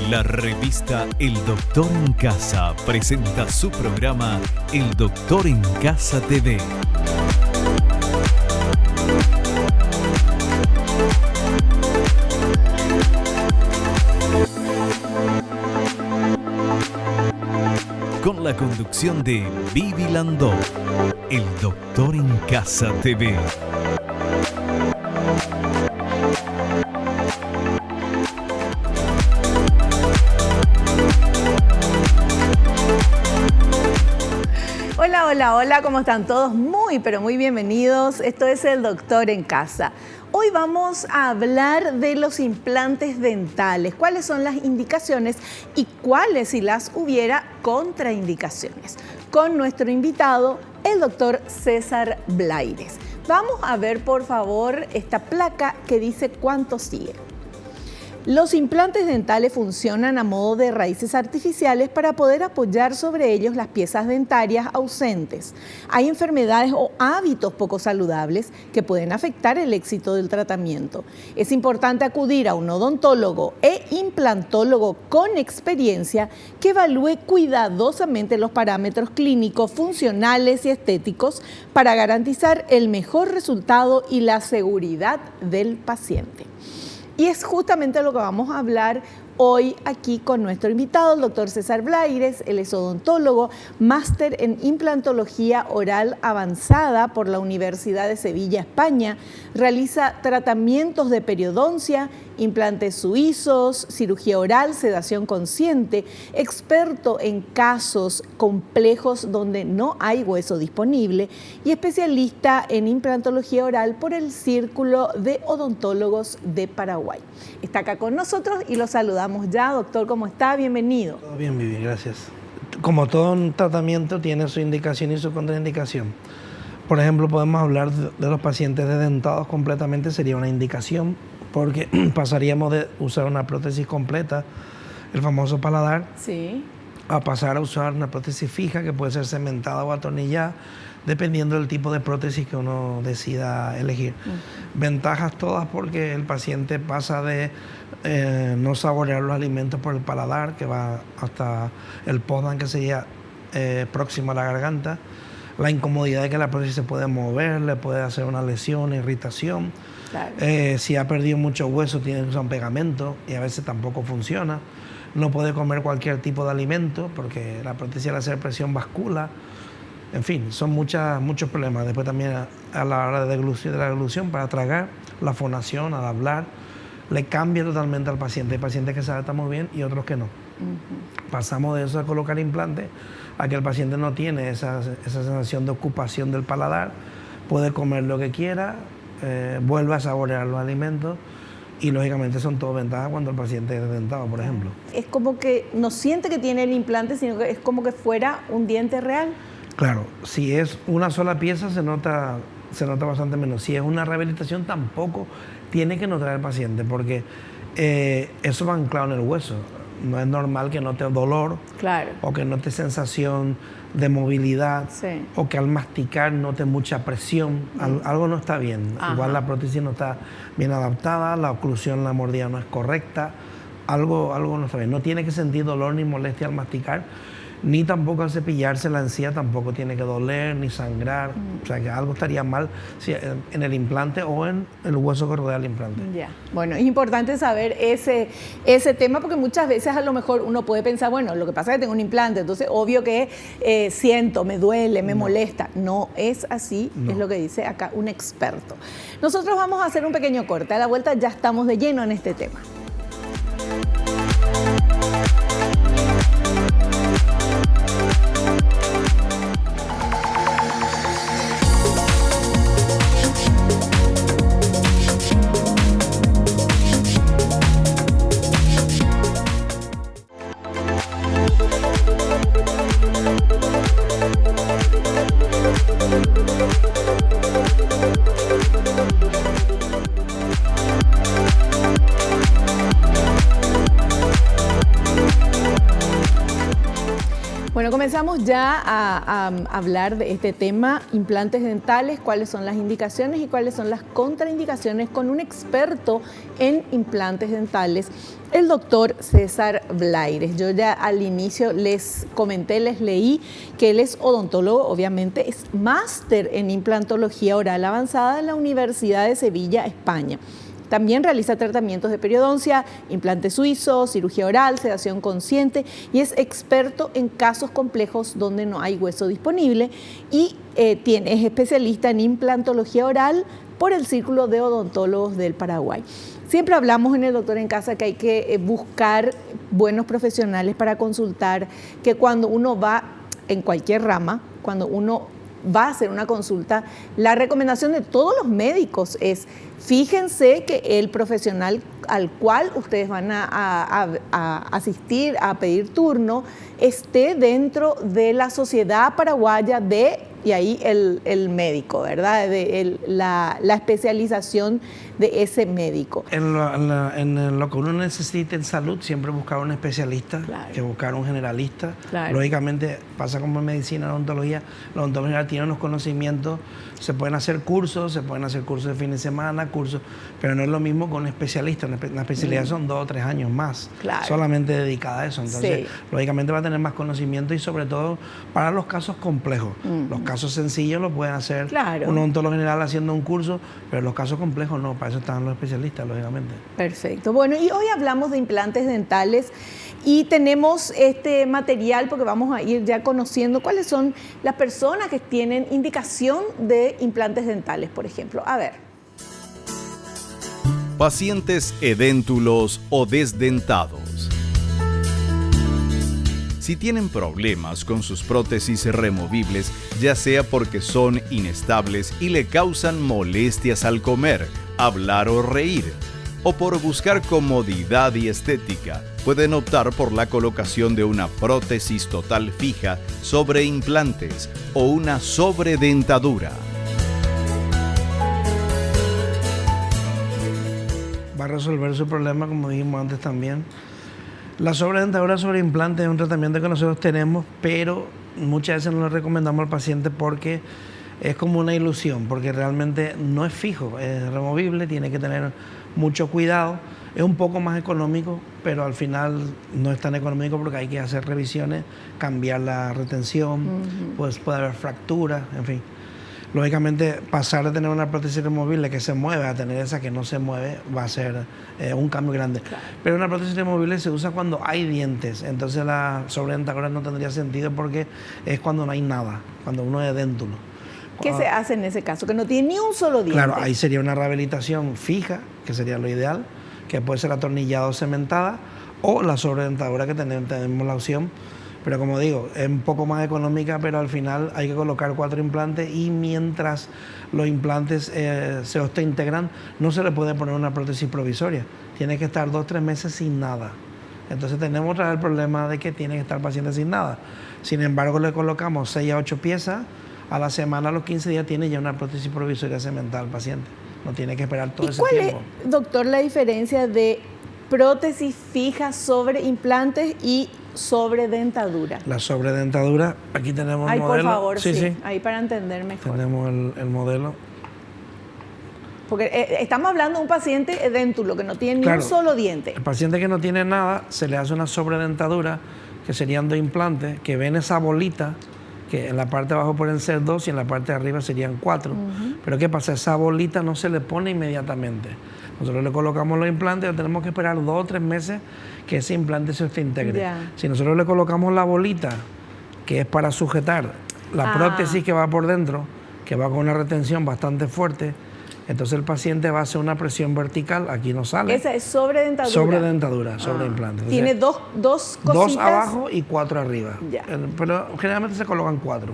La revista El Doctor en Casa presenta su programa El Doctor en Casa TV. Con la conducción de Vivi Landó, El Doctor en Casa TV. Hola, ¿cómo están todos? Muy, pero muy bienvenidos. Esto es El Doctor en Casa. Hoy vamos a hablar de los implantes dentales, cuáles son las indicaciones y cuáles, si las hubiera, contraindicaciones. Con nuestro invitado, el doctor César Blaires. Vamos a ver, por favor, esta placa que dice cuánto sigue. Los implantes dentales funcionan a modo de raíces artificiales para poder apoyar sobre ellos las piezas dentarias ausentes. Hay enfermedades o hábitos poco saludables que pueden afectar el éxito del tratamiento. Es importante acudir a un odontólogo e implantólogo con experiencia que evalúe cuidadosamente los parámetros clínicos, funcionales y estéticos para garantizar el mejor resultado y la seguridad del paciente. Y es justamente lo que vamos a hablar hoy aquí con nuestro invitado, el doctor César Blaires. Él es odontólogo, máster en implantología oral avanzada por la Universidad de Sevilla, España. Realiza tratamientos de periodoncia, implantes suizos, cirugía oral, sedación consciente, experto en casos complejos donde no hay hueso disponible y especialista en implantología oral por el Círculo de Odontólogos de Paraguay. Está acá con nosotros y lo saludamos ya. Doctor, ¿cómo está? Bienvenido. Todo bien, Vivi, gracias. Como todo un tratamiento tiene su indicación y su contraindicación. Por ejemplo, podemos hablar de los pacientes desdentados completamente, sería una indicación, porque pasaríamos de usar una prótesis completa, el famoso paladar, sí, a pasar a usar una prótesis fija que puede ser cementada o atornillada, dependiendo del tipo de prótesis que uno decida elegir. Ventajas todas porque el paciente pasa de no saborear los alimentos por el paladar, que va hasta el postdan, que sería próximo a la garganta. La incomodidad de que la prótesis se puede mover, le puede hacer una lesión, irritación. claro. Si ha perdido mucho hueso, tiene que usar un pegamento y a veces tampoco funciona. No puede comer cualquier tipo de alimento porque la prótesis al hacer presión bascula. En fin, son muchos problemas. Después también a la hora de la deglución para tragar, la fonación, al hablar, le cambia totalmente al paciente. Hay pacientes que se adaptan muy bien y otros que no. Pasamos de eso a colocar implantes a que el paciente no tiene esa sensación de ocupación del paladar, puede comer lo que quiera, vuelve a saborear los alimentos y lógicamente son todo ventajas cuando el paciente es dentado, por ejemplo. Es como que no siente que tiene el implante, sino que es como que fuera un diente real. Claro, si es una sola pieza se nota bastante menos. Si es una rehabilitación tampoco tiene que notar el paciente porque eso va anclado en el hueso. No es normal que note dolor, claro, o que note sensación de movilidad, sí, o que al masticar note mucha presión. Algo no está bien. Ajá. Igual la prótesis no está bien adaptada, la oclusión, la mordida no es correcta, algo no está bien. No tiene que sentir dolor ni molestia al masticar, ni tampoco al cepillarse la encía tampoco tiene que doler ni sangrar. O sea que algo estaría mal en el implante o en el hueso que rodea el implante. Ya. Bueno, es importante saber ese tema porque muchas veces a lo mejor uno puede pensar, bueno, lo que pasa es que tengo un implante, entonces obvio que siento, me duele, me molesta. No es así, no. Es lo que dice acá un experto. Nosotros vamos a hacer un pequeño corte. A la vuelta ya estamos de lleno en este tema. Bueno, comenzamos ya a hablar de este tema, implantes dentales, cuáles son las indicaciones y cuáles son las contraindicaciones con un experto en implantes dentales, el doctor César Blaires. Yo ya al inicio les comenté, les leí que él es odontólogo, obviamente es máster en implantología oral avanzada en la Universidad de Sevilla, España. También realiza tratamientos de periodoncia, implante suizo, cirugía oral, sedación consciente y es experto en casos complejos donde no hay hueso disponible y es especialista en implantología oral por el Círculo de Odontólogos del Paraguay. Siempre hablamos en el Doctor en Casa que hay que buscar buenos profesionales para consultar, que cuando uno va en cualquier rama, cuando uno va a hacer una consulta, la recomendación de todos los médicos es fíjense que el profesional al cual ustedes van a asistir, a pedir turno, esté dentro de la Sociedad Paraguaya y ahí el médico, ¿verdad? La especialización de ese médico. En lo que uno necesita en salud, siempre buscar un especialista, claro, que buscar un generalista. Claro. Lógicamente, pasa como en medicina, en odontología, la odontología tiene unos conocimientos, se pueden hacer cursos de fin de semana, pero no es lo mismo con un especialista. Una especialidad son 2 o 3 años más, claro, solamente dedicada a eso. Entonces, sí, lógicamente va a tener más conocimiento y sobre todo para los casos complejos. Los casos sencillos los pueden hacer, claro, un odontólogo general haciendo un curso, pero los casos complejos no, para eso están los especialistas, lógicamente. Perfecto. Bueno, y hoy hablamos de implantes dentales y tenemos este material porque vamos a ir ya conociendo cuáles son las personas que tienen indicación de implantes dentales, por ejemplo. A ver. Pacientes edéntulos o desdentados. Si tienen problemas con sus prótesis removibles, ya sea porque son inestables y le causan molestias al comer, hablar o reír, o por buscar comodidad y estética, pueden optar por la colocación de una prótesis total fija sobre implantes o una sobredentadura. Va a resolver su problema, como dijimos antes también. La sobredentadura sobre implante es un tratamiento que nosotros tenemos, pero muchas veces no lo recomendamos al paciente porque es como una ilusión, porque realmente no es fijo, es removible, tiene que tener mucho cuidado. Es un poco más económico, pero al final no es tan económico porque hay que hacer revisiones, cambiar la retención, pues puede haber fracturas, en fin. Lógicamente, pasar de tener una prótesis removible que se mueve a tener esa que no se mueve va a ser un cambio grande. Claro. Pero una prótesis removible se usa cuando hay dientes, entonces la sobredentadura no tendría sentido porque es cuando no hay nada, cuando uno es déntulo. ¿Qué se hace en ese caso? Que no tiene ni un solo diente. Claro, ahí sería una rehabilitación fija, que sería lo ideal, que puede ser atornillada o cementada, o la sobredentadura que tenemos la opción. Pero como digo, es un poco más económica, pero al final hay que colocar 4 implantes y mientras los implantes se integran, no se le puede poner una prótesis provisoria. Tiene que estar 2 o 3 meses sin nada. Entonces tenemos otra vez el problema de que tiene que estar el paciente sin nada. Sin embargo, le colocamos 6 a 8 piezas, a la semana, a los 15 días, tiene ya una prótesis provisoria cementada al paciente. No tiene que esperar todo ese tiempo. ¿Y cuál es, doctor, la diferencia de prótesis fija sobre implantes y sobredentadura? La sobredentadura, aquí tenemos el modelo. Por favor, sí, ahí para entender mejor. Tenemos el modelo. Porque estamos hablando de un paciente edéntulo que no tiene ni un solo diente. El paciente que no tiene nada, se le hace una sobredentadura, que serían 2 implantes, que ven esa bolita, que en la parte de abajo pueden ser 2 y en la parte de arriba serían 4. Pero ¿qué pasa? Esa bolita no se le pone inmediatamente. Nosotros le colocamos los implantes y tenemos que esperar 2 o 3 meses que ese implante se integre. Si nosotros le colocamos la bolita, que es para sujetar la prótesis que va por dentro, que va con una retención bastante fuerte, entonces el paciente va a hacer una presión vertical, aquí no sale. Esa es sobredentadura. Sobredentadura, sobre implante. Entonces, tiene dos cositas. 2 abajo y 4 arriba. Pero generalmente se colocan 4.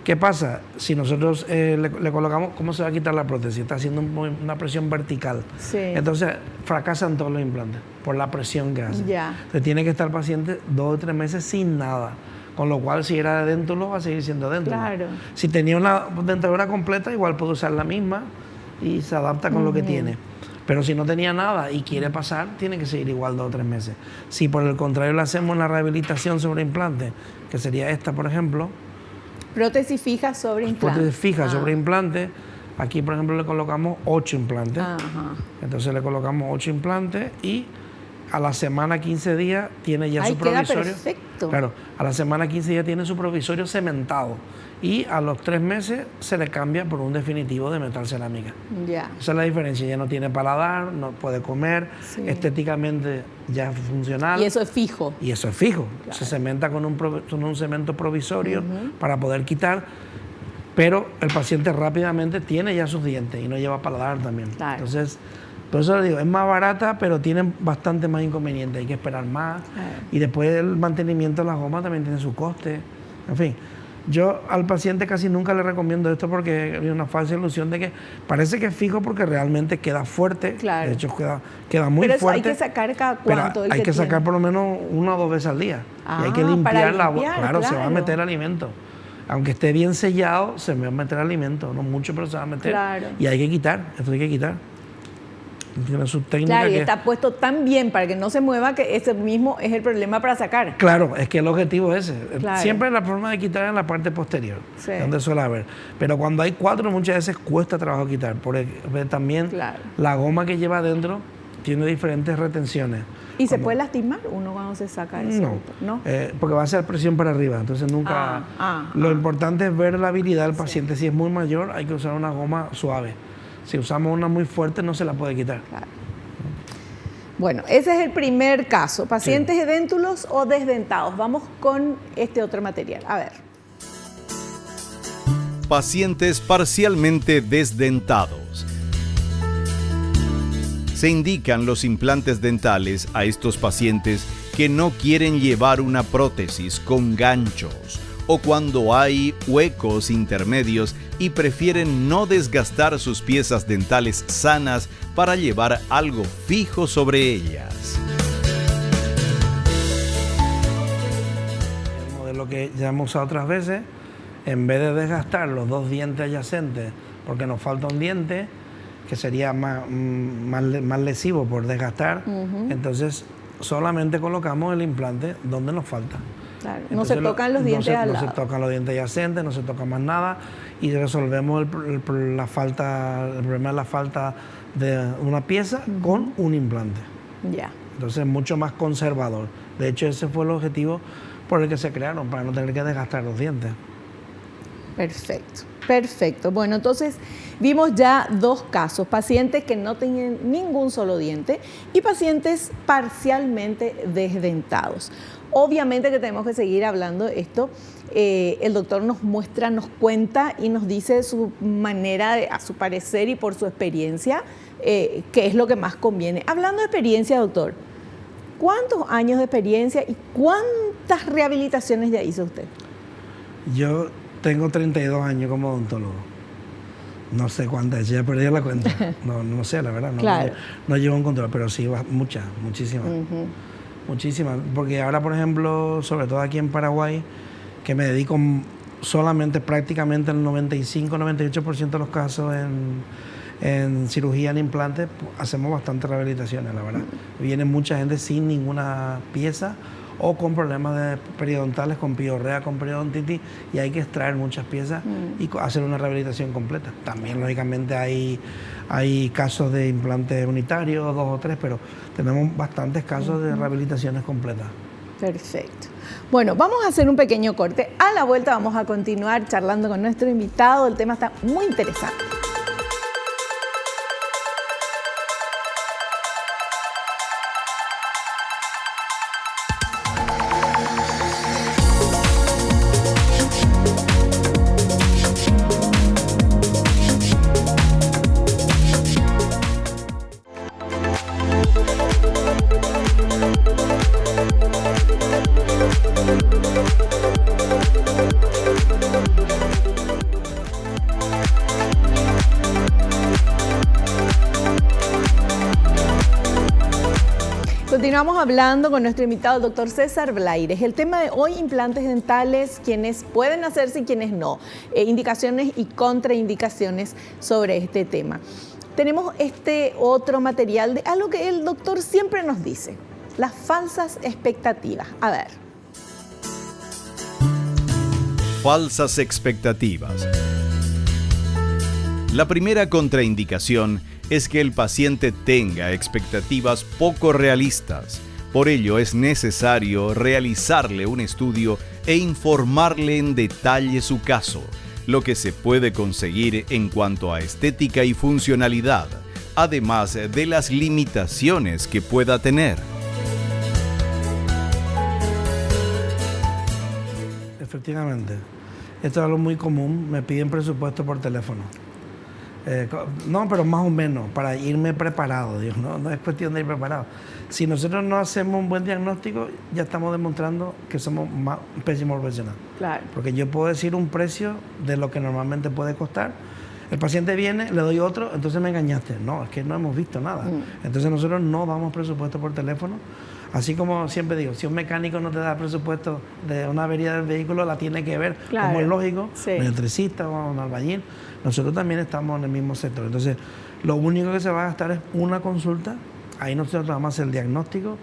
¿Qué pasa? Si nosotros le colocamos, ¿cómo se va a quitar la prótesis? Está haciendo una presión vertical. Sí. Entonces fracasan todos los implantes por la presión que hace. Entonces tiene que estar el paciente 2 o 3 meses sin nada. Con lo cual, si era déntulo, va a seguir siendo déntulo. Claro. Si tenía una dentadura completa, igual puede usar la misma y se adapta con lo que tiene. Pero si no tenía nada y quiere pasar, tiene que seguir igual 2 o 3 meses. Si por el contrario le hacemos una rehabilitación sobre implante, que sería esta, por ejemplo. Prótesis fija sobre implante. Prótesis fija sobre implante. Aquí, por ejemplo, le colocamos 8 implantes. Entonces le colocamos 8 implantes y a la semana 15 días tiene ya su provisorio. Queda perfecto. Claro, a la semana 15 días tiene su provisorio cementado. Y a los 3 meses se le cambia por un definitivo de metal cerámica. Ya. Esa es la diferencia. Ya no tiene paladar, no puede comer, estéticamente ya es funcional. Y eso es fijo. Y eso es fijo. Claro. Se cementa con un cemento provisorio para poder quitar, pero el paciente rápidamente tiene ya sus dientes y no lleva paladar también. Claro. Entonces, por eso le digo, es más barata, pero tiene bastante más inconvenientes. Hay que esperar más. Y después el mantenimiento de la goma también tiene su coste. En fin. Yo al paciente casi nunca le recomiendo esto porque hay una falsa ilusión de que parece que es fijo porque realmente queda fuerte. Claro. De hecho, queda muy fuerte. Pero hay que sacar cada cuánto. Hay que sacar por lo menos 1 o 2 veces al día. Y hay que limpiar la boca. Claro, se va a meter alimento. Aunque esté bien sellado, se va a meter alimento. No mucho, pero se va a meter. Claro. Y hay que quitar. Esto hay que quitar. Tiene su técnica. Claro, y está puesto tan bien para que no se mueva que ese mismo es el problema para sacar. Claro, es que el objetivo es ese. Claro. Siempre la forma de quitar en la parte posterior, sí, donde suele haber. Pero cuando hay 4 muchas veces cuesta trabajo quitar, porque también la goma que lleva adentro tiene diferentes retenciones. ¿Y se puede lastimar uno cuando se saca eso? No, porque va a ser presión para arriba, entonces nunca... Lo importante es ver la habilidad del paciente. Si es muy mayor, hay que usar una goma suave. Si usamos una muy fuerte, no se la puede quitar. Claro. Bueno, ese es el primer caso. Pacientes edéntulos o desdentados. Vamos con este otro material. A ver. Pacientes parcialmente desdentados. Se indican los implantes dentales a estos pacientes que no quieren llevar una prótesis con ganchos o cuando hay huecos intermedios y prefieren no desgastar sus piezas dentales sanas para llevar algo fijo sobre ellas. El modelo que ya hemos usado otras veces, en vez de desgastar los 2 dientes adyacentes porque nos falta un diente, que sería más lesivo por desgastar, entonces solamente colocamos el implante donde nos falta. Claro, entonces, no se tocan los dientes al lado. No se tocan los dientes adyacentes, no se toca más nada y resolvemos el problema de la falta de una pieza con un implante. Ya. Entonces es mucho más conservador. De hecho, ese fue el objetivo por el que se crearon, para no tener que desgastar los dientes. Perfecto, perfecto. Bueno, entonces vimos ya 2 casos, pacientes que no tenían ningún solo diente y pacientes parcialmente desdentados. Obviamente que tenemos que seguir hablando de esto. El doctor nos muestra, nos cuenta y nos dice su manera, a su parecer y por su experiencia, qué es lo que más conviene. Hablando de experiencia, doctor, ¿cuántos años de experiencia y cuántas rehabilitaciones ya hizo usted? Yo tengo 32 años como odontólogo. No sé cuántas, ya perdí la cuenta. No sé, la verdad. No llevo un control, pero sí, muchísimas. Muchísimas. Porque ahora, por ejemplo, sobre todo aquí en Paraguay, que me dedico solamente prácticamente el 95-98% de los casos en cirugía en implantes, hacemos bastantes rehabilitaciones, la verdad. Viene mucha gente sin ninguna pieza o con problemas de periodontales, con piorrea, con periodontitis, y hay que extraer muchas piezas y hacer una rehabilitación completa. También, lógicamente, hay casos de implantes unitarios, 2 o 3, pero tenemos bastantes casos de rehabilitaciones completas. Perfecto. Bueno, vamos a hacer un pequeño corte. A la vuelta vamos a continuar charlando con nuestro invitado. El tema está muy interesante. Continuamos hablando con nuestro invitado, el doctor César Blaires. El tema de hoy, implantes dentales, quienes pueden hacerse y quienes no. Indicaciones y contraindicaciones sobre este tema. tenemos este otro material de algo que el doctor siempre nos dice, las falsas expectativas. A ver. Falsas expectativas. La primera contraindicación es que el paciente tenga expectativas poco realistas. Por ello es necesario realizarle un estudio e informarle en detalle su caso, lo que se puede conseguir en cuanto a estética y funcionalidad, además de las limitaciones que pueda tener. Efectivamente, esto es algo muy común, me piden presupuesto por teléfono. No, pero más o menos, para irme preparado, Dios, no es cuestión de ir preparado. Si nosotros no hacemos un buen diagnóstico, ya estamos demostrando que somos pésimos profesionales. Claro. Porque yo puedo decir un precio de lo que normalmente puede costar. El paciente viene, le doy otro, entonces me engañaste. No, es que no hemos visto nada. Entonces nosotros no damos presupuesto por teléfono. Así como siempre digo, si un mecánico no te da presupuesto de una avería del vehículo, la tiene que ver, claro, como es lógico, sí, un electricista o un albañil. Nosotros también estamos en el mismo sector. Entonces, lo único que se va a gastar es una consulta. Ahí nosotros vamos a hacer el diagnóstico,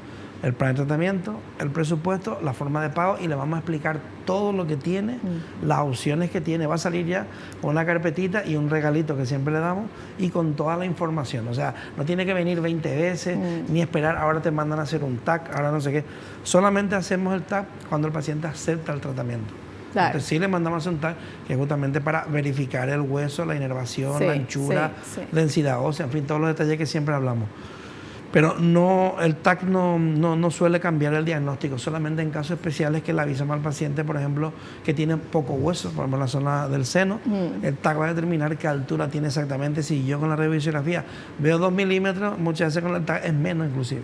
el plan de tratamiento, el presupuesto, la forma de pago y le vamos a explicar todo lo que tiene, las opciones que tiene. Va a salir ya con una carpetita y un regalito que siempre le damos y con toda la información. O sea, no tiene que venir 20 veces ni esperar, ahora te mandan a hacer un TAC, ahora no sé qué. Solamente hacemos el TAC cuando el paciente acepta el tratamiento. Claro. Entonces sí le mandamos a hacer un TAC que es justamente para verificar el hueso, la inervación, sí, la anchura, sí. densidad ósea, en fin, todos los detalles que siempre hablamos. Pero no, el TAC no suele cambiar el diagnóstico, solamente en casos especiales que le avisamos al paciente, por ejemplo, que tiene poco hueso, por ejemplo en la zona del seno, el TAC va a determinar qué altura tiene exactamente. Si yo con la radiografía veo 2 milímetros, muchas veces con el TAC es menos inclusive,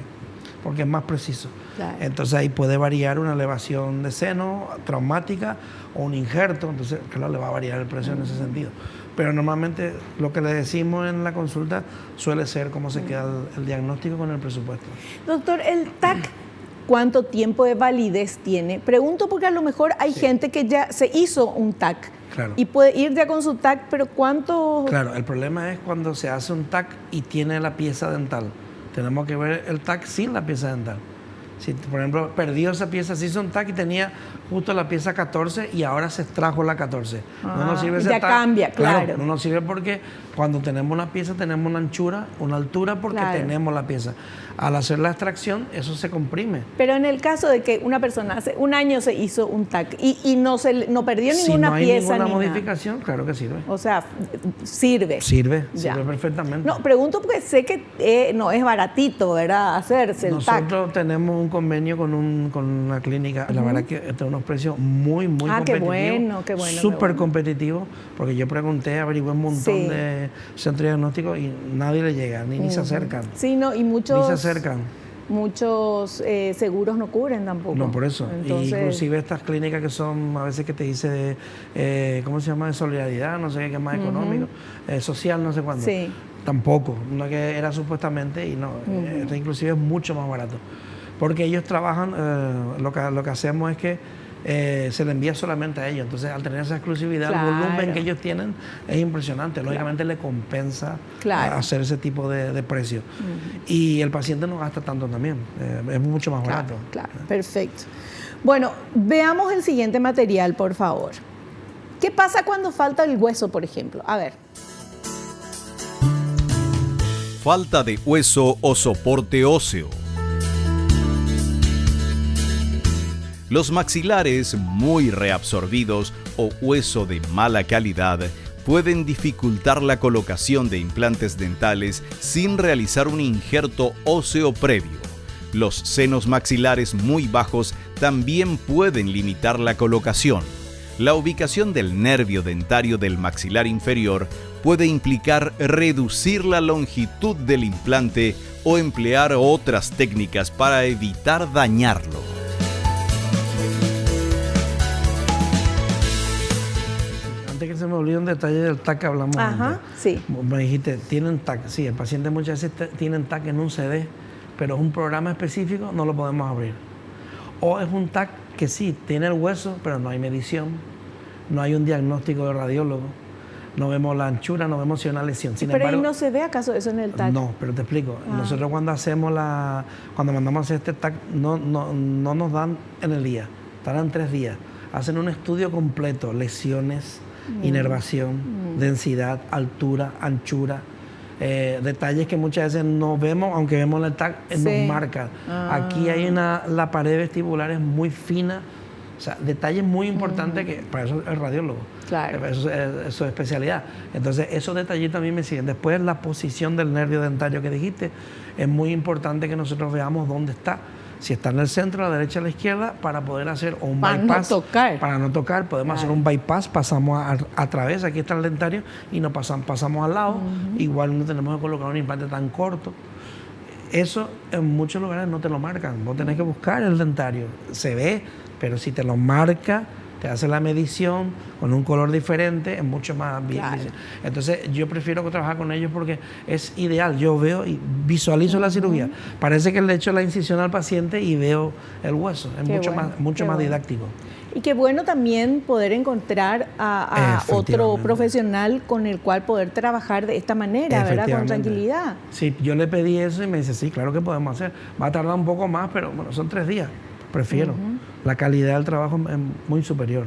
porque es más preciso. Claro. Entonces ahí puede variar una elevación de seno traumática o un injerto, entonces claro, le va a variar el precio en ese sentido. Pero normalmente lo que le decimos en la consulta suele ser cómo se queda el diagnóstico con el presupuesto. Doctor, el TAC, ¿cuánto tiempo de validez tiene? Pregunto porque a lo mejor hay gente que ya se hizo un TAC, claro, y puede ir ya con su TAC, pero ¿cuánto? Claro, el problema es cuando se hace un TAC y tiene la pieza dental. Tenemos que ver el TAC sin la pieza dental. Si, por ejemplo, perdió esa pieza, se hizo un TAC y tenía justo la pieza 14 y ahora se extrajo la 14. No nos sirve ese ya TAC. Cambia, claro. No nos sirve porque cuando tenemos una pieza tenemos una anchura, una altura porque tenemos la pieza. Al hacer la extracción, eso se comprime. Pero en el caso de que una persona hace un año se hizo un TAC y no perdió ninguna pieza. Si no hay ninguna modificación, claro que sirve. O sea, sirve. Sirve perfectamente. No, pregunto porque sé que no es baratito, ¿verdad? Hacerse el TAC. Nosotros tenemos un convenio con una clínica, la verdad que tiene unos precios muy competitivos. Qué bueno. Súper competitivos, porque yo pregunté, averigué un montón de centros diagnósticos y nadie le llega, ni se acercan. Sí, no, y muchos... Ni se acercan. Muchos seguros no cubren tampoco. No, por eso. Entonces, inclusive estas clínicas que son, a veces que te dice, ¿cómo se llama? De solidaridad, no sé qué es más económico, social, no sé cuándo. Sí. Tampoco, no que era supuestamente y no, este inclusive es mucho más barato. Porque ellos trabajan, lo que hacemos es que se le envía solamente a ellos. Entonces, al tener esa exclusividad, el volumen que ellos tienen es impresionante. Lógicamente le compensa hacer ese tipo de precio. Y el paciente no gasta tanto también, es mucho más barato. Claro, perfecto. Bueno, veamos el siguiente material, por favor. ¿Qué pasa cuando falta el hueso, por ejemplo? A ver. Falta de hueso o soporte óseo. Los maxilares muy reabsorbidos o hueso de mala calidad pueden dificultar la colocación de implantes dentales sin realizar un injerto óseo previo. Los senos maxilares muy bajos también pueden limitar la colocación. La ubicación del nervio dentario del maxilar inferior puede implicar reducir la longitud del implante o emplear otras técnicas para evitar dañarlo. Antes que se me olvide un detalle del TAC que hablamos antes. Sí. Me dijiste, tienen TAC. Sí, el paciente muchas veces tienen TAC en un CD, pero es un programa específico, no lo podemos abrir. O es un TAC que sí, tiene el hueso, pero no hay medición, no hay un diagnóstico de radiólogo, no vemos la anchura, no vemos si hay una lesión. Sin pero embargo, ahí no se ve acaso eso en el TAC. no, pero te explico. Nosotros cuando mandamos a hacer este TAC, no nos dan en el día, tardan 3 días. Hacen un estudio completo, lesiones, inervación, densidad, altura, anchura, detalles que muchas veces no vemos, aunque vemos en el TAC, nos marcan. Aquí hay la pared vestibular es muy fina, o sea, detalles muy importantes que para eso el radiólogo. Claro. Eso es su especialidad. Entonces, esos detallitos a mí me siguen. Después, la posición del nervio dentario que dijiste, es muy importante que nosotros veamos dónde está. Si está en el centro, a la derecha, a la izquierda, para poder hacer un bypass. Para no tocar, podemos hacer un bypass, pasamos a través, aquí está el dentario, y nos pasamos al lado. Igual no tenemos que colocar un implante tan corto. Eso en muchos lugares no te lo marcan. Vos tenés que buscar el dentario. Se ve, pero si te lo marca, te hace la medición con un color diferente, es mucho más bien. Claro. Entonces yo prefiero trabajar con ellos porque es ideal. Yo veo y visualizo la cirugía. Parece que le he hecho la incisión al paciente y veo el hueso. Es mucho más didáctico. Y qué bueno también poder encontrar a otro profesional con el cual poder trabajar de esta manera, ¿verdad? Con tranquilidad. Sí, yo le pedí eso y me dice, sí, claro que podemos hacer. Va a tardar un poco más, pero bueno, son 3 días. Prefiero. La calidad del trabajo es muy superior.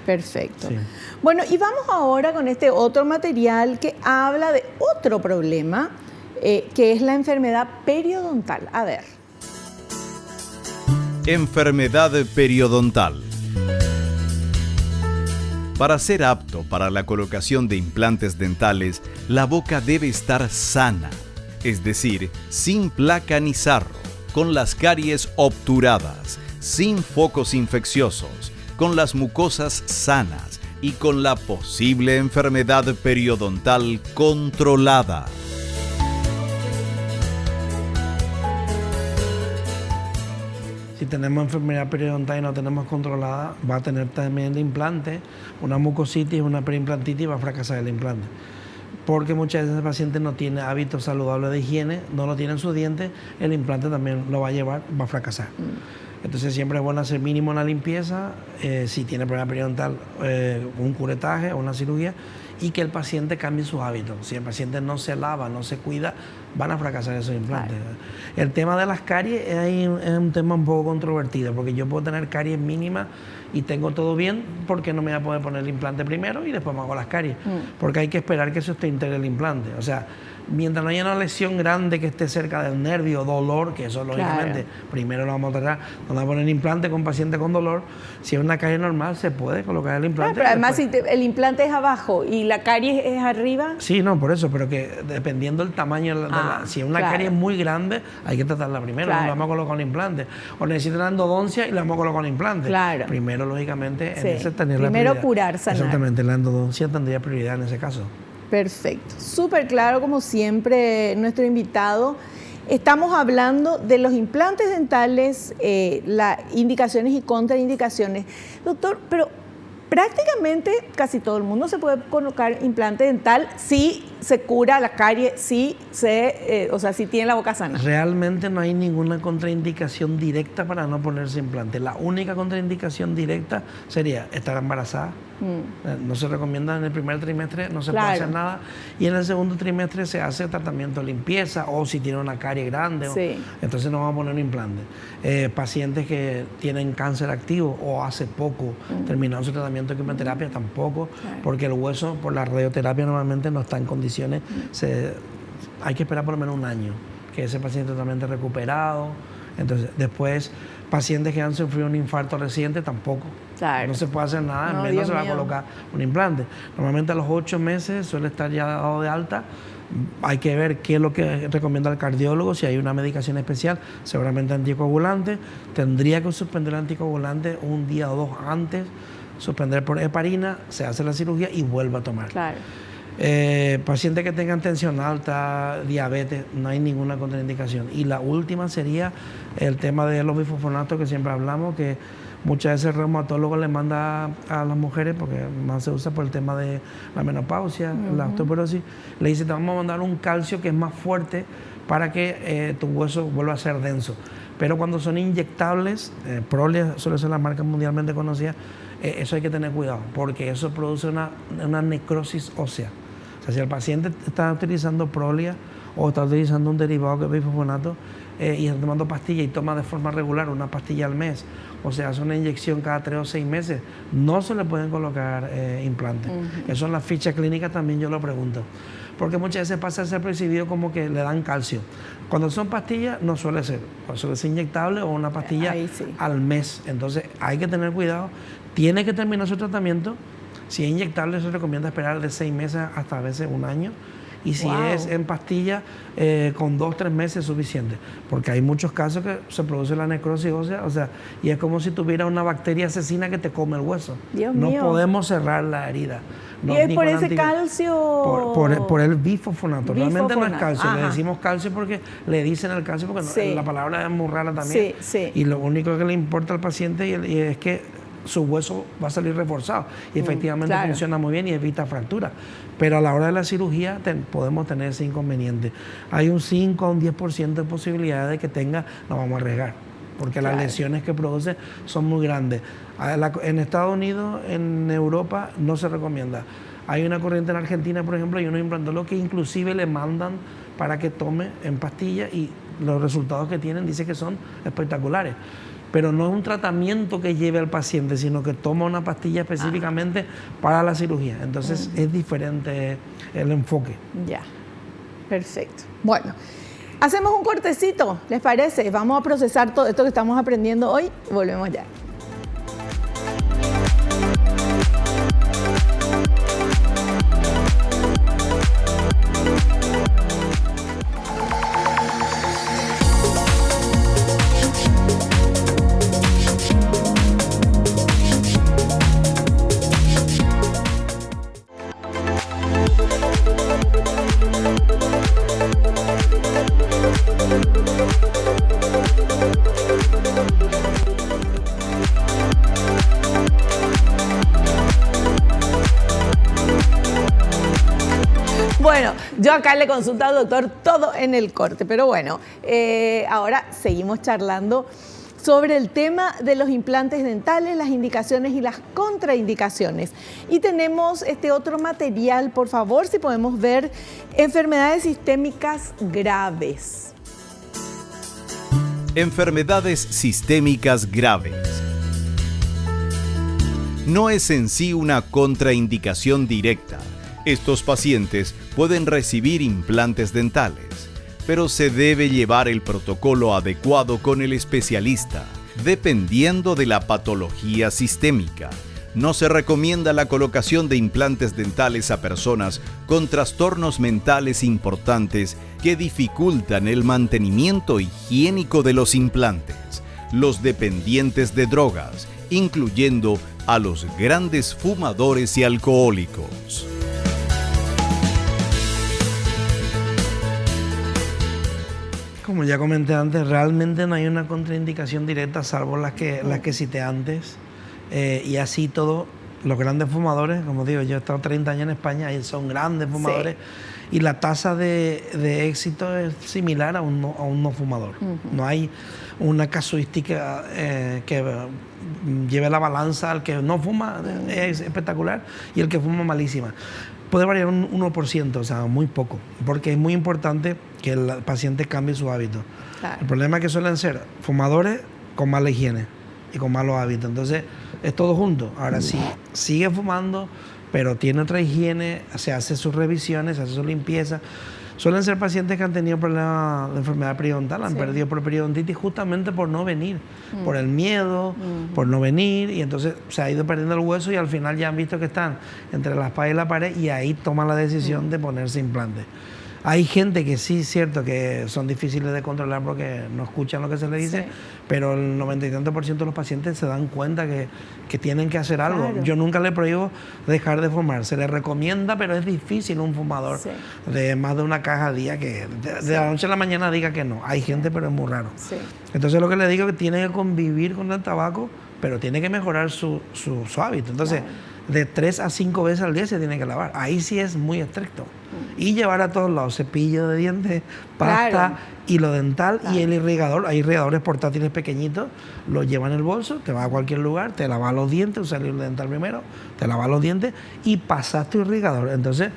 Perfecto. Sí. Bueno, y vamos ahora con este otro material que habla de otro problema, que es la enfermedad periodontal. A ver. Enfermedad periodontal. Para ser apto para la colocación de implantes dentales, la boca debe estar sana, es decir, sin placa ni sarro, con las caries obturadas, sin focos infecciosos, con las mucosas sanas y con la posible enfermedad periodontal controlada. Si tenemos enfermedad periodontal y no tenemos controlada, va a tener también el implante, una mucositis, una preimplantitis y va a fracasar el implante. Porque muchas veces el paciente no tiene hábitos saludables de higiene, no lo tiene en sus dientes, el implante también lo va a llevar, va a fracasar. Entonces siempre es bueno hacer mínimo una limpieza, si tiene problema periodontal, un curetaje o una cirugía, y que el paciente cambie sus hábitos. Si el paciente no se lava, no se cuida, van a fracasar esos implantes. Claro. El tema de las caries es un tema un poco controvertido, porque yo puedo tener caries mínimas y tengo todo bien, porque no me voy a poder poner el implante primero y después me hago las caries. Porque hay que esperar que se usted integre el implante. O sea, mientras no haya una lesión grande que esté cerca del nervio, dolor, que eso lógicamente primero lo vamos a tratar, no vamos a poner implante con paciente con dolor. Si es una carie normal, se puede colocar el implante. Pero además, si el implante es abajo y la carie es arriba. Sí, no, por eso, pero que dependiendo del tamaño, si es una carie muy grande, hay que tratarla primero, no la vamos a colocar con implante. O necesitan endodoncia y la vamos a colocar con implante. Claro. Primero, lógicamente, en ese tener la primero prioridad. Curar, sanar. Exactamente, la endodoncia tendría prioridad en ese caso. Perfecto. Súper claro, como siempre, nuestro invitado. Estamos hablando de los implantes dentales, las indicaciones y contraindicaciones. Doctor, pero prácticamente casi todo el mundo se puede colocar implante dental si se cura la carie, si tiene la boca sana. Realmente no hay ninguna contraindicación directa para no ponerse implante. La única contraindicación directa sería estar embarazada. No se recomienda en el primer trimestre, no se puede hacer nada, y en el segundo trimestre se hace tratamiento de limpieza, o si tiene una carie grande, entonces no vamos a poner un implante. Pacientes que tienen cáncer activo o hace poco terminaron su tratamiento de quimioterapia, tampoco, porque el hueso por la radioterapia normalmente no está en condiciones, hay que esperar por lo menos un año que ese paciente totalmente recuperado. Entonces después pacientes que han sufrido un infarto reciente tampoco. No se puede hacer nada, menos se va a colocar un implante. Normalmente a los 8 meses suele estar ya dado de alta. Hay que ver qué es lo que recomienda el cardiólogo, si hay una medicación especial, seguramente anticoagulante. Tendría que suspender el anticoagulante un día o 2 antes, suspender por heparina, se hace la cirugía y vuelve a tomar. Pacientes que tengan tensión alta, diabetes, no hay ninguna contraindicación. Y la última sería el tema de los bifosfonatos que siempre hablamos, que muchas veces el reumatólogo le manda a las mujeres, porque más se usa por el tema de la menopausia, la osteoporosis, le dice: te vamos a mandar un calcio que es más fuerte para que tu hueso vuelva a ser denso. Pero cuando son inyectables, Prolia suele ser la marca mundialmente conocida, eso hay que tener cuidado, porque eso produce una necrosis ósea. O sea, si el paciente está utilizando Prolia o está utilizando un derivado que es bifosfonato y está tomando pastillas y toma de forma regular una pastilla al mes, o sea, hace una inyección cada 3 o 6 meses, no se le pueden colocar implantes. Eso en la ficha clínica también yo lo pregunto, porque muchas veces pasa a ser percibido como que le dan calcio. Cuando son pastillas no suele ser, suele ser inyectable o una pastilla al mes. Entonces hay que tener cuidado, tiene que terminar su tratamiento. Si es inyectable se recomienda esperar de 6 meses hasta a veces 1 año. Y si es en pastilla, con 2 o 3 meses es suficiente. Porque hay muchos casos que se produce la necrosis ósea, o sea, y es como si tuviera una bacteria asesina que te come el hueso. Dios no mío. podemos cerrar la herida. No, ¿y es por ese calcio? Por el bifosfonato. Realmente no es calcio. Ajá. Le decimos calcio porque le dicen el calcio, porque la palabra es muy rara también. Sí. Y lo único que le importa al paciente y es que su hueso va a salir reforzado y efectivamente funciona muy bien y evita fracturas. Pero a la hora de la cirugía podemos tener ese inconveniente. Hay un 5 a un 10% de posibilidad de que tenga, nos vamos a arriesgar, porque las lesiones que produce son muy grandes. En Estados Unidos, en Europa, no se recomienda. Hay una corriente en Argentina, por ejemplo, hay unos implantólogos que inclusive le mandan para que tome en pastillas y los resultados que tienen dice que son espectaculares. Pero no es un tratamiento que lleve al paciente, sino que toma una pastilla específicamente para la cirugía. Entonces es diferente el enfoque. Ya, perfecto. Bueno, hacemos un cortecito, ¿les parece? Vamos a procesar todo esto que estamos aprendiendo hoy. Volvemos ya. Bueno, yo acá le consulto al doctor todo en el corte, pero bueno, ahora seguimos charlando sobre el tema de los implantes dentales, las indicaciones y las contraindicaciones. Y tenemos este otro material, por favor, si podemos ver, enfermedades sistémicas graves. Enfermedades sistémicas graves. No es en sí una contraindicación directa. Estos pacientes pueden recibir implantes dentales, pero se debe llevar el protocolo adecuado con el especialista, dependiendo de la patología sistémica. No se recomienda la colocación de implantes dentales a personas con trastornos mentales importantes que dificultan el mantenimiento higiénico de los implantes, los dependientes de drogas, incluyendo a los grandes fumadores y alcohólicos. Como ya comenté antes, realmente no hay una contraindicación directa, salvo las que cité antes. Y así todos los grandes fumadores, como digo, yo he estado 30 años en España y son grandes fumadores. Sí. Y la tasa de éxito es similar a un no fumador. No hay una casuística que lleve la balanza al que no fuma, es espectacular, y el que fuma malísima. Puede variar un 1%, o sea, muy poco, porque es muy importante que el paciente cambie su hábito. Claro. El problema es que suelen ser fumadores con mala higiene y con malos hábitos, entonces es todo junto. Ahora, si sigue fumando, pero tiene otra higiene, se hace sus revisiones, se hace su limpieza. Suelen ser pacientes que han tenido problemas de enfermedad periodontal, han perdido por periodontitis justamente por no venir, por el miedo, por no venir, y entonces se ha ido perdiendo el hueso y al final ya han visto que están entre la espalda y la pared y ahí toman la decisión de ponerse implantes. Hay gente que sí es cierto que son difíciles de controlar porque no escuchan lo que se les dice, pero el 90 y tanto % de los pacientes se dan cuenta que tienen que hacer algo. Claro. Yo nunca le prohíbo dejar de fumar, se le recomienda, pero es difícil un fumador de más de una caja al día que de la noche a la mañana diga que no. Hay gente, pero es muy raro. Entonces lo que le digo es que tiene que convivir con el tabaco, pero tiene que mejorar su hábito. Entonces, de 3 a 5 veces al día se tiene que lavar. Ahí sí es muy estricto. Y llevar a todos lados cepillo de dientes, pasta, Claro. hilo dental y el irrigador. Hay irrigadores portátiles pequeñitos, los llevas en el bolso, te vas a cualquier lugar, te lavas los dientes, usas el hilo dental primero, te lavas los dientes y pasas tu irrigador. Entonces,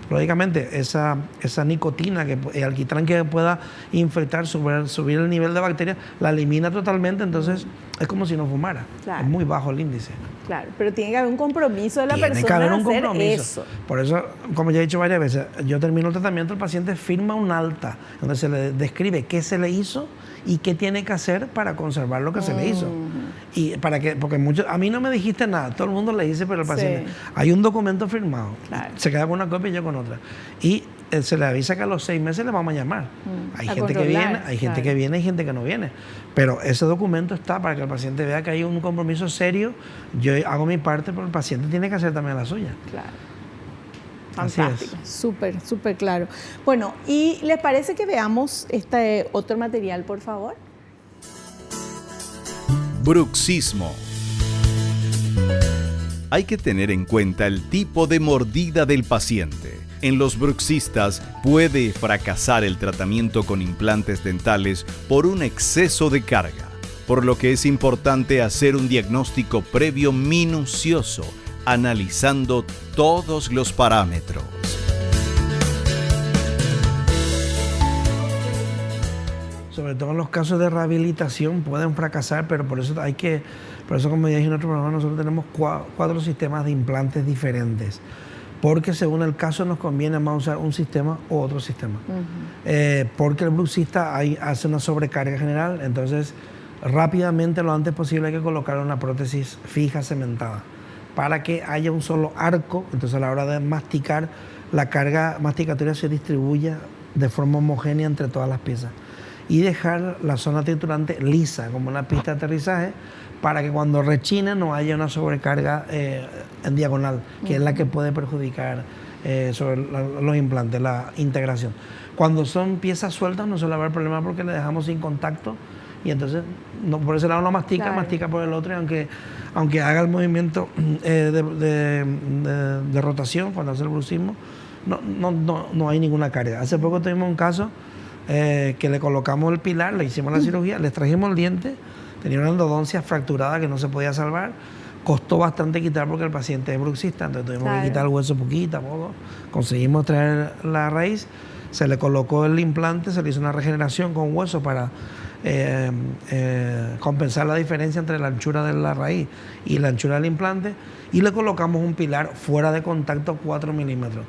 lógicamente, esa nicotina, el alquitrán que pueda infectar, subir el nivel de bacterias, la elimina totalmente, entonces es como si no fumara. Claro. Es muy bajo el índice. Claro, pero tiene que haber un compromiso de la Tiene persona que haber de un hacer compromiso. eso. Por eso, como ya he dicho varias veces, yo termino el tratamiento, el paciente firma un alta donde se le describe qué se le hizo y qué tiene que hacer para conservar lo que se le hizo. Y porque a mí no me dijiste nada, todo el mundo le dice, pero el paciente, hay un documento firmado, Claro. se queda con una copia y yo con otra. Y se le avisa que a los 6 meses le vamos a llamar. Hay A gente que controlar, viene, hay gente claro. que viene y gente que no viene. Pero ese documento está para que el paciente vea que hay un compromiso serio. Yo hago mi parte, pero el paciente tiene que hacer también la suya. Claro. Así es. Fantástico, súper, súper claro. Bueno, ¿y les parece que veamos este otro material, por favor? Bruxismo. Hay que tener en cuenta el tipo de mordida del paciente. En los bruxistas puede fracasar el tratamiento con implantes dentales por un exceso de carga, por lo que es importante hacer un diagnóstico previo minucioso, analizando todos los parámetros. Sobre todo en los casos de rehabilitación pueden fracasar, pero por eso como ya dije en otro programa, nosotros tenemos 4 sistemas de implantes diferentes. Porque según el caso nos conviene más usar un sistema u otro sistema. Porque el bruxista hace una sobrecarga general, entonces rápidamente, lo antes posible, hay que colocar una prótesis fija cementada para que haya un solo arco, entonces a la hora de masticar, la carga masticatoria se distribuya de forma homogénea entre todas las piezas. Y dejar la zona triturante lisa, como una pista de aterrizaje, para que cuando rechine no haya una sobrecarga en diagonal, que es la que puede perjudicar sobre los implantes, la integración. Cuando son piezas sueltas no suele haber problema porque le dejamos sin contacto y entonces por ese lado no mastica, claro. Mastica por el otro, y aunque haga el movimiento de rotación cuando hace el bruxismo, no hay ninguna carga. Hace poco tuvimos un caso que le colocamos el pilar, le hicimos la cirugía, le extrajimos el diente, tenía una endodoncia fracturada que no se podía salvar, costó bastante quitar porque el paciente es bruxista, entonces tuvimos que quitar el hueso poquito a poco, conseguimos traer la raíz, se le colocó el implante, se le hizo una regeneración con hueso para compensar la diferencia entre la anchura de la raíz y la anchura del implante, y le colocamos un pilar fuera de contacto 4 milímetros.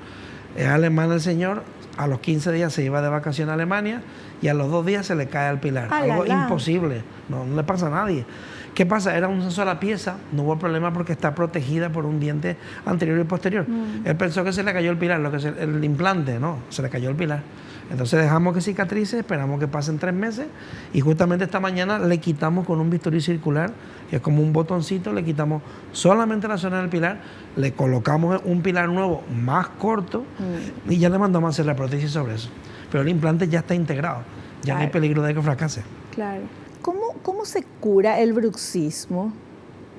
Es alemán el señor, a los 15 días se iba de vacaciones a Alemania y a los 2 días se le cae el pilar. Algo imposible, no le pasa a nadie. ¿Qué pasa? Era una sola pieza, no hubo problema porque está protegida por un diente anterior y posterior. Él pensó que se le cayó el pilar, el implante, no, se le cayó el pilar. Entonces dejamos que cicatrice, esperamos que pasen 3 meses y justamente esta mañana le quitamos con un bisturí circular, que es como un botoncito, le quitamos solamente la zona del pilar, le colocamos un pilar nuevo más corto y ya le mandamos a hacer la prótesis sobre eso. Pero el implante ya está integrado, ya no hay peligro de que fracase. Claro. ¿Cómo se cura el bruxismo?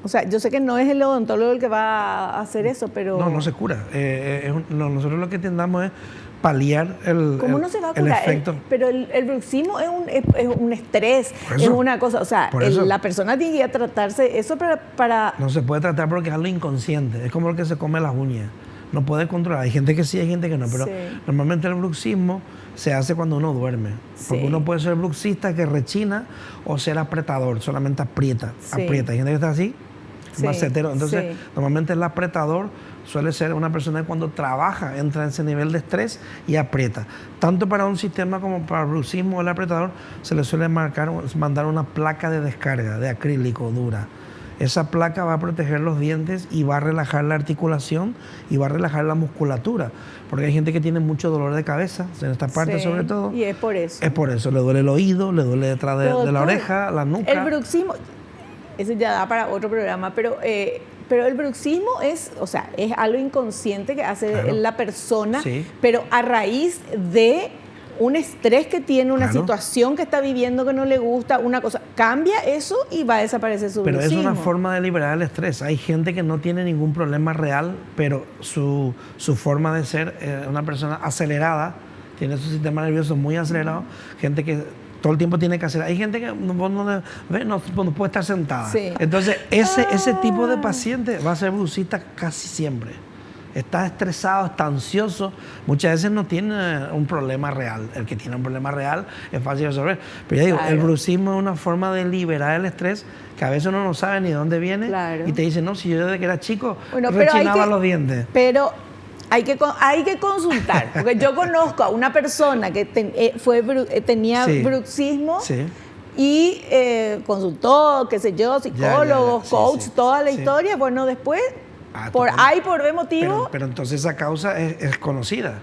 O sea, yo sé que no es el odontólogo el que va a hacer eso, pero... No se cura. Nosotros lo que intentamos es paliar el ¿Cómo no se va a curar? efecto. Pero el bruxismo es un estrés, es una cosa... O sea, la persona tiene que ir a tratarse eso para... No se puede tratar porque es algo inconsciente. Es como el que se come las uñas. No puede controlar. Hay gente que sí, hay gente que no. Pero normalmente el bruxismo se hace cuando uno duerme. Porque uno puede ser bruxista que rechina o ser apretador, solamente aprieta. Hay gente que está así, macetero. Entonces, normalmente el apretador suele ser una persona que cuando trabaja entra en ese nivel de estrés y aprieta. Tanto para un sistema como para el bruxismo, el apretador, se le suele mandar una placa de descarga de acrílico dura. Esa placa va a proteger los dientes y va a relajar la articulación y va a relajar la musculatura. Porque hay gente que tiene mucho dolor de cabeza, en esta parte sobre todo. Y es por eso. Es por eso. Le duele el oído, le duele detrás de la oreja, la nuca. El bruxismo, eso ya da para otro programa, pero el bruxismo es algo inconsciente que hace la persona, pero a raíz de un estrés que tiene, una Claro. situación que está viviendo que no le gusta, una cosa, cambia eso y va a desaparecer su Pero es bruxismo. una forma de liberar el estrés. Hay gente que no tiene ningún problema real, pero su forma de ser, una persona acelerada, tiene su sistema nervioso muy acelerado, gente que todo el tiempo tiene que hacer. Hay gente que no puede estar sentada. Sí. Entonces, ese tipo de paciente va a ser bruxista casi siempre. Está estresado, está ansioso. Muchas veces no tiene un problema real. El que tiene un problema real es fácil de resolver. Pero ya digo, Claro. el bruxismo es una forma de liberar el estrés que a veces uno no sabe ni de dónde viene. Claro. Y te dice, no, si yo desde que era chico Bueno, pero hay rechinaba que- los dientes. Pero hay que consultar, porque yo conozco a una persona que tenía Sí. bruxismo Sí. y consultó, qué sé yo, psicólogos, Sí, coach, sí. toda la Sí. historia. Bueno, después, por total. A y por B motivo, Pero entonces esa causa es conocida.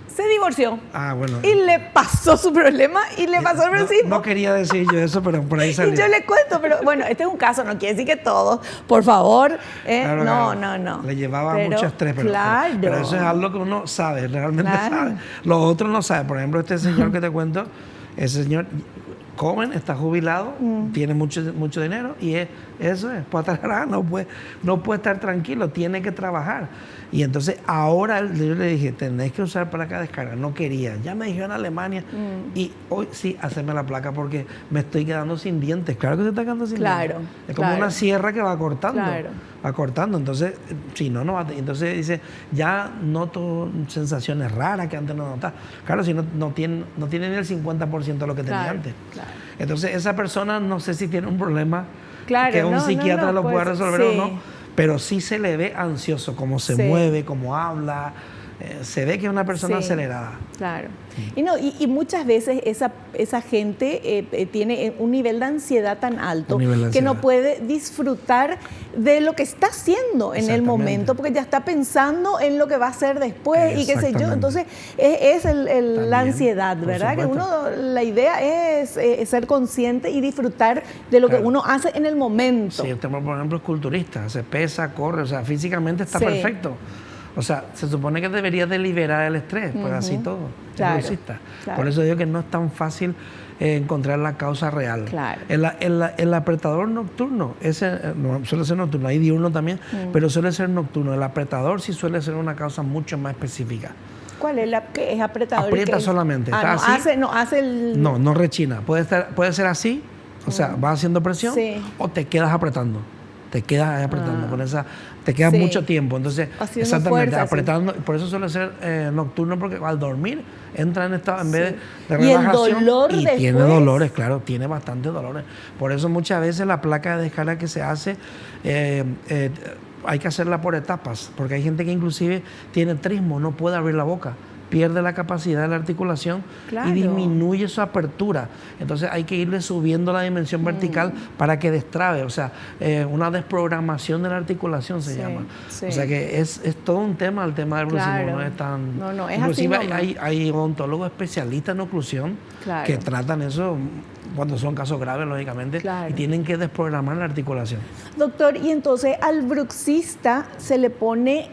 se divorció. Ah, bueno. Y le pasó su problema y le pasó el bruxismo. No quería decir yo eso, pero por ahí salió. Y yo le cuento, pero bueno, este es un caso, no quiere decir que todos, por favor. Claro, No, claro. no. Le llevaba Pero, mucho estrés, claro. pero eso es algo que uno sabe, realmente Claro. sabe. Los otros no saben. Por ejemplo, este señor que te cuento, ese señor joven, está jubilado, tiene mucho dinero y eso es, no puede estar tranquilo, tiene que trabajar. Y entonces ahora yo le dije, tenés que usar placa de descarga. No quería, ya me dijeron en Alemania y hoy sí, hacerme la placa porque me estoy quedando sin dientes. Claro que se está quedando sin Claro, dientes. Es como claro. una sierra que va cortando. Claro. Va cortando, entonces, si no va. Entonces dice, ya noto sensaciones raras que antes no notaba. Claro, si no tiene ni el 50% de lo que tenía Claro, antes. claro. Entonces, esa persona no sé si tiene un problema Claro, que un no, psiquiatra no, lo pueda pues, resolver sí. o no, pero sí se le ve ansioso, cómo se Sí. mueve, cómo habla. Se ve que es una persona Sí. acelerada. Claro. Y muchas veces esa gente tiene un nivel de ansiedad tan alto Un nivel de que no ansiedad. puede disfrutar de lo que está haciendo en el Exactamente. momento, porque ya está pensando en lo que va a hacer después y qué sé yo. Exactamente. Entonces, es la También, ansiedad, por ¿verdad? Que supuesto. la idea es ser consciente y disfrutar de lo que Claro. uno hace en el momento. Sí, este, por ejemplo, es culturista, se pesa, corre, o sea, físicamente está Sí. perfecto. O sea, se supone que debería de liberar el estrés, pues así todo. Claro, Es bruxista. claro. Por eso digo que no es tan fácil encontrar la causa real. Claro. El apretador nocturno, ese no, suele ser nocturno, hay diurno también, pero suele ser nocturno. El apretador sí suele ser una causa mucho más específica. ¿Cuál es qué es apretador? Aprieta ¿Qué es? solamente, está no así. hace el... No rechina. Puede ser así, o sea, vas haciendo presión Sí. o te quedas apretando. Te quedas ahí apretando con esa, te quedas Sí. mucho tiempo. Entonces, Haciendo exactamente, fuerza, sí. apretando. Por eso suele ser nocturno, porque al dormir entra en estado en vez de Y el relajación. dolor y tiene después. dolores, claro, tiene bastantes dolores. Por eso muchas veces la placa de descarga que se hace hay que hacerla por etapas, porque hay gente que inclusive tiene trismo, no puede abrir la boca, pierde la capacidad de la articulación Claro. y disminuye su apertura. Entonces hay que irle subiendo la dimensión vertical para que destrabe, o sea, una desprogramación de la articulación se Sí, llama. sí. O sea que es todo un tema, el tema del bruxismo, Claro. no es tan... No, es inclusive así nomás. hay odontólogos especialistas en oclusión Claro. que tratan eso cuando son casos graves, lógicamente, Claro. y tienen que desprogramar la articulación. Doctor, y entonces al bruxista se le pone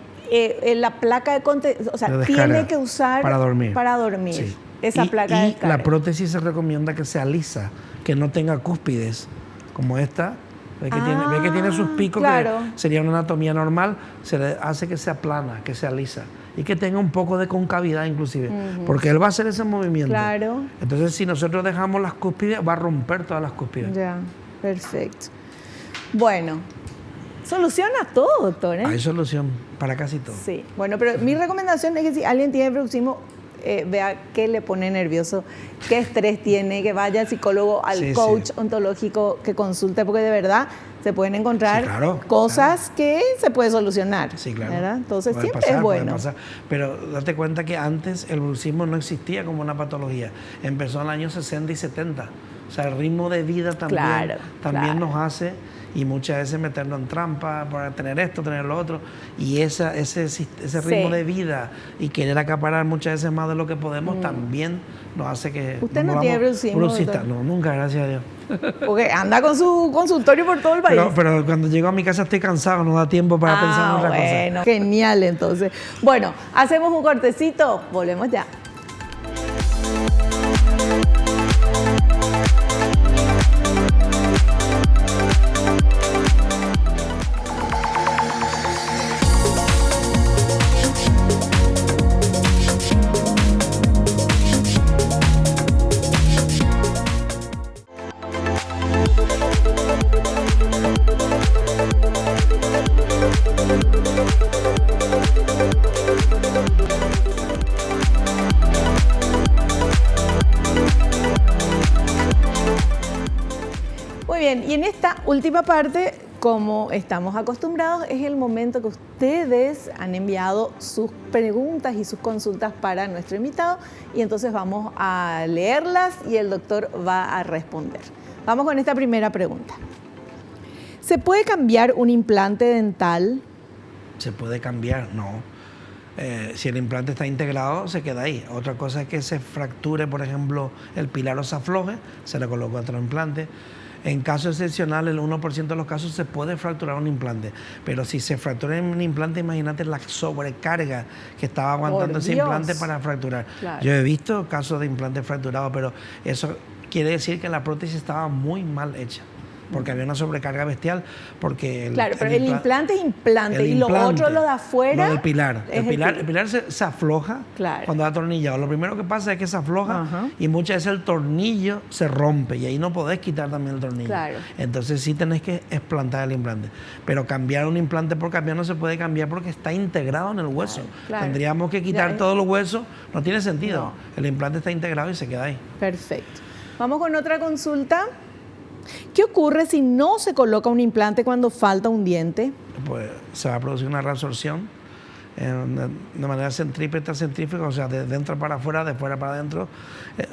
la placa de contención, o sea, De descarga, tiene que usar para dormir. Sí. Esa placa de y descarga. la prótesis se recomienda que sea lisa, que no tenga cúspides, como esta. Ve que tiene sus picos, claro. que sería una anatomía normal, se le hace que sea plana, que sea lisa y que tenga un poco de concavidad inclusive, porque él va a hacer ese movimiento. Claro. Entonces, si nosotros dejamos las cúspides, va a romper todas las cúspides. Ya, perfecto. Bueno, soluciona todo, doctor, ¿eh? Hay solución para casi todo. Sí, bueno, pero mi recomendación es que si alguien tiene bruxismo, vea qué le pone nervioso, qué estrés tiene, que vaya al psicólogo, al Sí, coach sí. ontológico, que consulte, porque de verdad se pueden encontrar Sí, claro, cosas que se puede solucionar. Sí, claro. ¿verdad? Entonces Puede siempre pasar, es puede bueno. pasar. Pero date cuenta que antes el bruxismo no existía como una patología. Empezó en los años 60 y 70. O sea, el ritmo de vida también, Claro, claro. nos hace, y muchas veces meternos en trampa para tener esto, tener lo otro. Y ese ritmo Sí. de vida y querer acaparar muchas veces más de lo que podemos también nos hace que... ¿Usted nos no tiene volvamos bruxismo, bruxistas. doctor? No, nunca, gracias a Dios. Porque anda con su consultorio por todo el país. Pero cuando llego a mi casa estoy cansado, no da tiempo para pensar en otra cosa. Bueno, genial entonces. Bueno, hacemos un cortecito, volvemos ya. última parte, como estamos acostumbrados, es el momento que ustedes han enviado sus preguntas y sus consultas para nuestro invitado y entonces vamos a leerlas y el doctor va a responder. Vamos con esta primera pregunta. ¿Se puede cambiar un implante dental? ¿Se puede cambiar? No. Si el implante está integrado, se queda ahí. Otra cosa es que se fracture, por ejemplo, el pilar o se afloje, se le coloca otro implante. En casos excepcionales, el 1% de los casos se puede fracturar un implante. Pero si se fractura un implante, imagínate la sobrecarga que estaba aguantando ese implante para fracturar. Claro. Yo he visto casos de implantes fracturados, pero eso quiere decir que la prótesis estaba muy mal hecha, porque había una sobrecarga bestial. Porque claro, pero el implante es implante y lo otro, lo de afuera. Lo del pilar. El pilar se afloja cuando va atornillado. Lo primero que pasa es que se afloja y muchas veces el tornillo se rompe y ahí no podés quitar también el tornillo. Claro. Entonces sí tenés que explantar el implante. Pero cambiar un implante por cambiar no se puede cambiar porque está integrado en el hueso. Claro. Tendríamos que quitar todos los huesos. No tiene sentido. No. El implante está integrado y se queda ahí. Perfecto. Vamos con otra consulta. ¿Qué ocurre si no se coloca un implante cuando falta un diente? Pues se va a producir una reabsorción de manera centrífuga, o sea, de dentro para afuera, de fuera para adentro,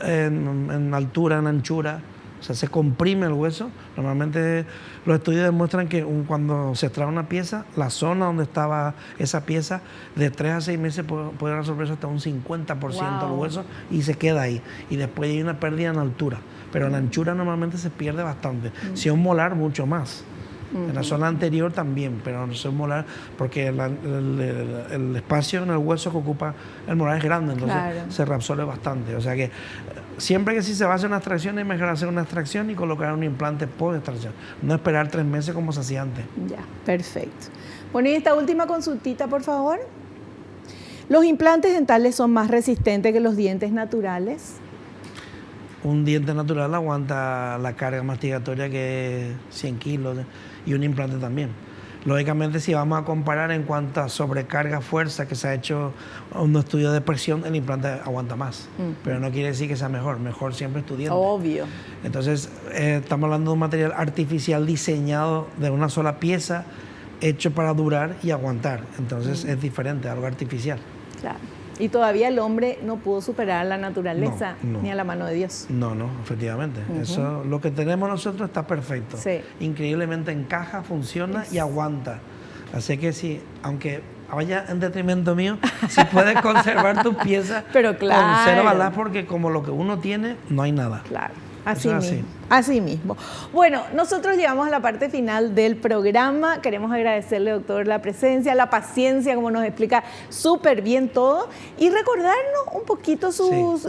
en altura, en anchura. O sea, se comprime el hueso. Normalmente los estudios demuestran que cuando se extrae una pieza, la zona donde estaba esa pieza, de 3 a 6 meses puede resolverse hasta un 50% del hueso y se queda ahí. Y después hay una pérdida en altura. Pero en anchura normalmente se pierde bastante. Si es un molar, mucho más. En la zona anterior también, pero no es un molar porque el espacio en el hueso que ocupa el molar es grande, entonces se reabsorbe bastante. O sea que siempre que sí se va a hacer una extracción, es mejor hacer una extracción y colocar un implante post extracción. No esperar 3 meses como se hacía antes. Ya, perfecto. Bueno, y esta última consultita, por favor. ¿Los implantes dentales son más resistentes que los dientes naturales? Un diente natural aguanta la carga masticatoria que es 100 kilos y un implante también. Lógicamente, si vamos a comparar en cuanto a sobrecarga, fuerza, que se ha hecho un estudio de presión, el implante aguanta más. Pero no quiere decir que sea mejor. Mejor siempre es tu diente. Obvio. Entonces, estamos hablando de un material artificial diseñado de una sola pieza, hecho para durar y aguantar. Entonces, es diferente, algo artificial. Claro. Y todavía el hombre no pudo superar a la naturaleza ni a la mano de Dios. No, efectivamente. Eso, lo que tenemos nosotros está perfecto. Sí. Increíblemente encaja, funciona y aguanta. Así que sí, aunque vaya en detrimento mío, si puedes conservar tus piezas, pero consérvalas porque como lo que uno tiene, no hay nada. Claro. Así mismo. Bueno, nosotros llegamos a la parte final del programa. Queremos agradecerle, doctor, la presencia, la paciencia, como nos explica súper bien todo. Y recordarnos un poquito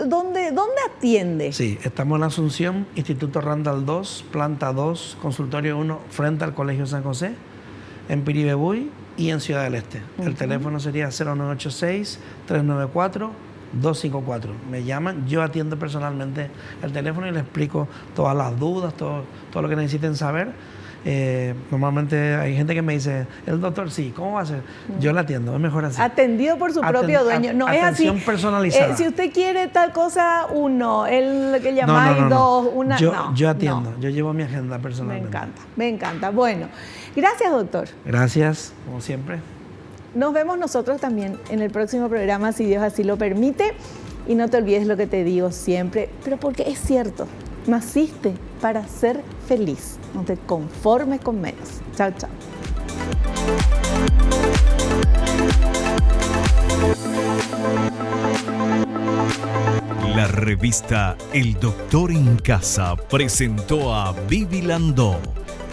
¿dónde atiende? Sí, estamos en Asunción, Instituto Randall 2, planta 2, consultorio 1, frente al Colegio San José, en Piribebuy y en Ciudad del Este. El teléfono sería 0986-394-254. Me llaman, yo atiendo personalmente el teléfono y les explico todas las dudas, todo lo que necesiten saber. Normalmente hay gente que me dice, el doctor, sí, ¿cómo va a ser? Yo la atiendo, es mejor así. Atendido por su propio dueño. No es así. Atención personalizada. Si usted quiere tal cosa, uno, el que llamáis dos, una. Yo atiendo, yo llevo mi agenda personalmente. Me encanta. Bueno, gracias, doctor. Gracias, como siempre. Nos vemos nosotros también en el próximo programa, si Dios así lo permite. Y no te olvides lo que te digo siempre, pero porque es cierto, naciste para ser feliz. No te conformes con menos. Chao, chao. La revista El Doctor en Casa presentó a Vivi Landó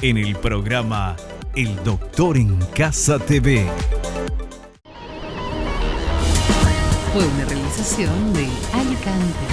en el programa El Doctor en Casa TV. Fue una realización de Alicante.